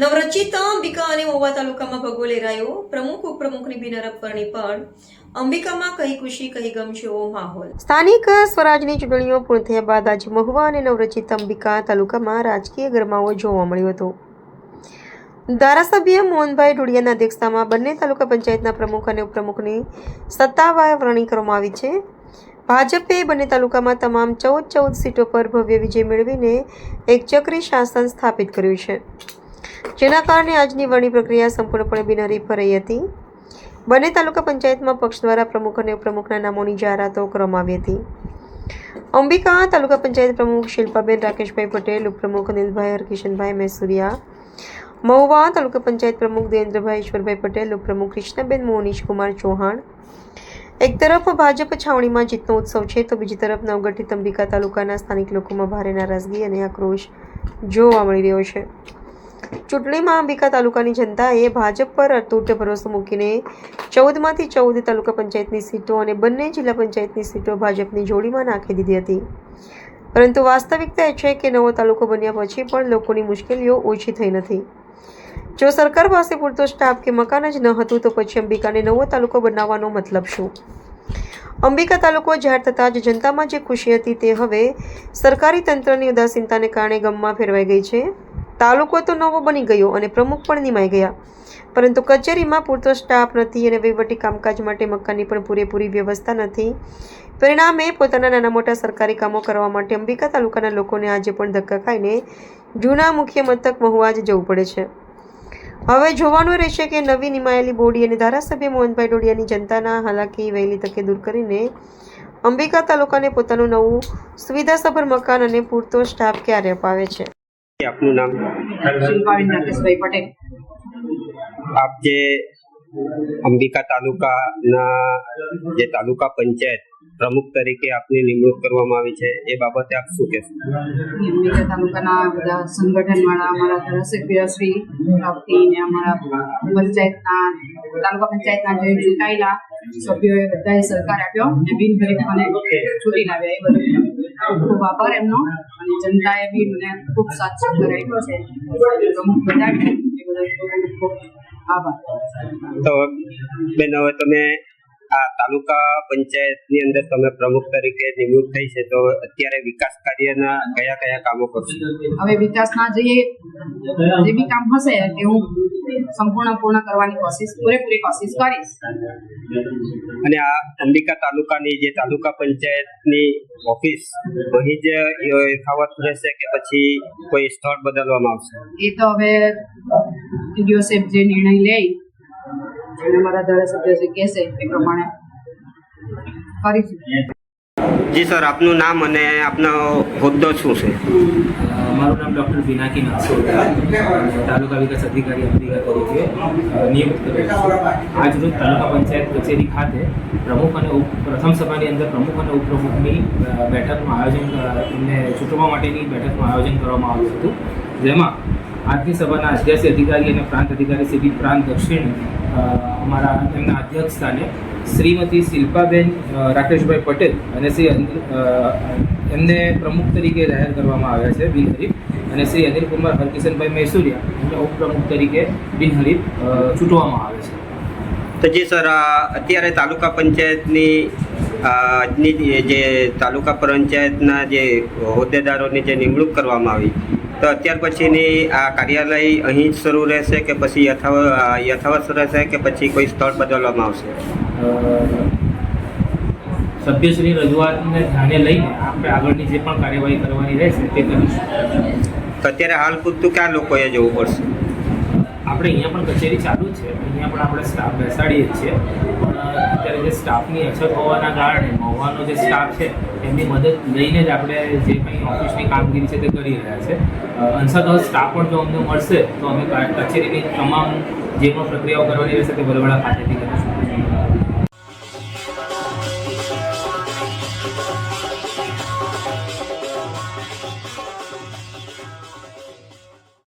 નવરચિત અંબિકા અને મહુવા તાલુકામાં ભગવો લેરાયો. પ્રમુખ ઉપપ્રમુખની બિનહરીફ કરણી પણ અંબિકામાં કઈ ખુશી કઈ ગમ જેવો માહોલ. સ્થાનિક સ્વરાજની ચૂંટણીઓ પૂર્ણ થયા બાદ આજે મહુવા અને નવરચિત અંબિકા તાલુકામાં રાજકીય ગરમાવો જોવા મળ્યો હતો. ધારાસભ્ય મોહનભાઈ ઢોડિયાના અધ્યક્ષતામાં બંને તાલુકા પંચાયતના પ્રમુખ અને ઉપપ્રમુખની સત્તાવાર વરણી કરવામાં આવી છે. ભાજપે બંને તાલુકામાં તમામ 14 સીટો પર ભવ્ય વિજય મેળવીને એક ચક્રી શાસન સ્થાપિત કર્યું છે, જેના કારણે આજની વરણી પ્રક્રિયા સંપૂર્ણપણે બિનહરીફ રહી હતી. બંને તાલુકા પંચાયતમાં પક્ષ દ્વારા પ્રમુખ અને ઉપપ્રમુખના નામોની જાહેરાતો કરવામાં આવી હતી. અંબિકા તાલુકા પંચાયત પ્રમુખ શિલ્પાબેન રાકેશભાઈ પટેલ, ઉપપ્રમુખ અનિલભાઈ હરકિશનભાઈ મૈસુરિયા, મહુવા તાલુકા પંચાયત પ્રમુખ દેવેન્દ્રભાઈ ઈશ્વરભાઈ પટેલ, ઉપપ્રમુખ કૃષ્ણબેન મોહનીશકુમાર ચૌહાણ. એક તરફ ભાજપ છાવણીમાં જીતનો ઉત્સવ છે, તો બીજી તરફ નવગઠિત અંબિકા તાલુકાના સ્થાનિક લોકોમાં ભારે નારાજગી અને આક્રોશ જોવા મળી રહ્યો છે. ચૂંટણીમાં અંબિકા તાલુકાની જનતાએ ભાજપ પર અતૂટ ભરોસો મૂકીને 14માંથી 14 તાલુકા પંચાયતની સીટો અને બંને જિલ્લા પંચાયતની સીટો ભાજપની જોડીમાં નાખી દીધી હતી. પરંતુ વાસ્તવિકતા એ છે કે નવો તાલુકો બન્યા પછી પણ લોકોની મુશ્કેલીઓ ઓછી થઈ નથી. જો સરકાર પાસે પૂરતો સ્ટાફ કે મકાન જ ન હતું તો પછી અંબિકાને નવો તાલુકો બનાવવાનો મતલબ શું? અંબિકા તાલુકો જાહેર થતાં જ જનતામાં જે ખુશી હતી તે હવે સરકારી તંત્રની ઉદાસીનતાને કારણે ગમમાં ફેરવાઈ ગઈ છે. તાલુકો તો નવો બની ગયો અને પ્રમુખ પણ નિમાઈ ગયા, પરંતુ કચેરીમાં પૂરતો સ્ટાફ નથી અને વહીવટી કામકાજ માટે મકાનની પણ પૂરેપૂરી વ્યવસ્થા નથી. પરિણામે પોતાના નાના મોટા સરકારી કામો કરવા માટે અંબિકા તાલુકાના લોકોને આજે પણ ધક્કા ખાઈને જૂના મુખ્ય મથક મહુવા જ જવું પડે છે. હવે જોવાનું રહેશે કે નવી નિમાયેલી બોડી અને ધારાસભ્ય મોહનભાઈ ઢોડિયાની જનતાના હાલાકી વહેલી તકે દૂર કરીને અંબિકા તાલુકાને પોતાનું નવું સુવિધાસભર મકાન અને પૂરતો સ્ટાફ ક્યારે અપાવે છે. આપનું નામ? શિલ્પાબેન રાકેશભાઈ પટેલ. આપ જે અંબિકા તાલુકાના જે તાલુકા પંચાયત પ્રમુખ તરીકે આપની નિમણૂક કરવામાં આવી છે, એ બાબતે આપ શું કહેશો? અંબિકા તાલુકાના બધા સંગઠનવાળા અમારા ધારાસભ્ય શ્રી ને અમારા પંચાયતના તાલુકા પંચાયતના જે ચૂંટાયેલા સભ્યોએ બધાએ સહકાર આપ્યો અને બિનહરીફ મને ચૂંટી લાવ્યા. એ બધું ખૂબ આભાર એમનો, અને જનતાએ બી મને ખૂબ સાથ સહકાર આપ્યો છે. પ્રમુખ બધા એ બધા ખૂબ ખૂબ આભાર. તો બેન, હવે તમે આ તાલુકા પંચાયતની અંદર તમે પ્રમુખ તરીકે નિમણૂક થઈ છે, તો અત્યારે વિકાસ કાર્યના કયા કયા કામો કરશો? હવે વિકાસના જે બી કામ હશે તે હું સંપૂર્ણ પૂર્ણ કરવાની પૂરેપૂરી કોશિશ કરીશ. અને આ અંબિકા તાલુકાની જે તાલુકા પંચાયતની ઓફિસ અહીં જ યથાવત રહેશે કે પછી કોઈ સ્થળ બદલવામાં આવશે? એ તો હવે ટીડીઓ સાહેબ જે નિર્ણય લે અને મારા ધારાસભ્ય જે કહેશે એ પ્રમાણે કરીશું. જી સર, આપનું નામ અને આપનો હોદ્દો શું છે? મારું નામ ડૉક્ટર પિનાકી નાગસોડા, તાલુકા વિકાસ અધિકારી અંબિકા તરીકે નિયુક્ત કરેલ છું. આજરોજ તાલુકા પંચાયત કચેરી ખાતે પ્રમુખ અને પ્રથમ સભાની અંદર પ્રમુખ અને ઉપપ્રમુખની બેઠકનું આયોજન, એમને ચૂંટવા માટેની બેઠકનું આયોજન કરવામાં આવ્યું હતું, જેમાં આજની સભાના અધ્યક્ષ અધિકારી અને પ્રાંત અધિકારી શ્રી પ્રાંત દક્ષિણ અમારા એમના અધ્યક્ષ સ્થાને શ્રીમતી શિલ્પાબેન રાકેશભાઈ પટેલ અને એમને પ્રમુખ તરીકે જાહેર કરવામાં આવ્યા છે બિનહરીફ, અને શ્રી અનિલકુમાર હરકિશનભાઈ મૈસુરિયા એમને ઉપપ્રમુખ તરીકે બિનહરીફ ચૂંટવામાં આવે છે. તો જી સર, અત્યારે તાલુકા પંચાયતની જે તાલુકા પંચાયતના જે હોદ્દેદારોની જે નિમણૂક કરવામાં આવી, તો અત્યાર પછીની આ કાર્યાલય અહીં જ શરૂ રહેશે કે પછી યથાવત રહેશે કે પછી કોઈ સ્થળ બદલવામાં આવશે? સભ્યશ્રી રજૂઆતને ધ્યાને લઈને આપણે આગળની જે પણ કાર્યવાહી કરવાની રહેશે તે કરીશું. તો અત્યારે હાલ પૂરતું ક્યાં લોકોએ જવું પડશે? આપણે અહીંયા પણ કચેરી ચાલુ જ છે, અહીંયા પણ આપણે સ્ટાફ બેસાડીએ જ છીએ, પણ અત્યારે જે સ્ટાફની અછત હોવાના કારણે મહુવાનો જે સ્ટાફ છે એમની મદદ લઈને જ આપણે જે કંઈ ઓફિસની કામગીરી છે તે કરી રહ્યા છે. અંશતઃ સ્ટાફ પણ જો અમને મળશે તો અમે કચેરીની તમામ જે પણ પ્રક્રિયાઓ કરવાની રહેશે તે બરોડા ખાતેથી કરીશું.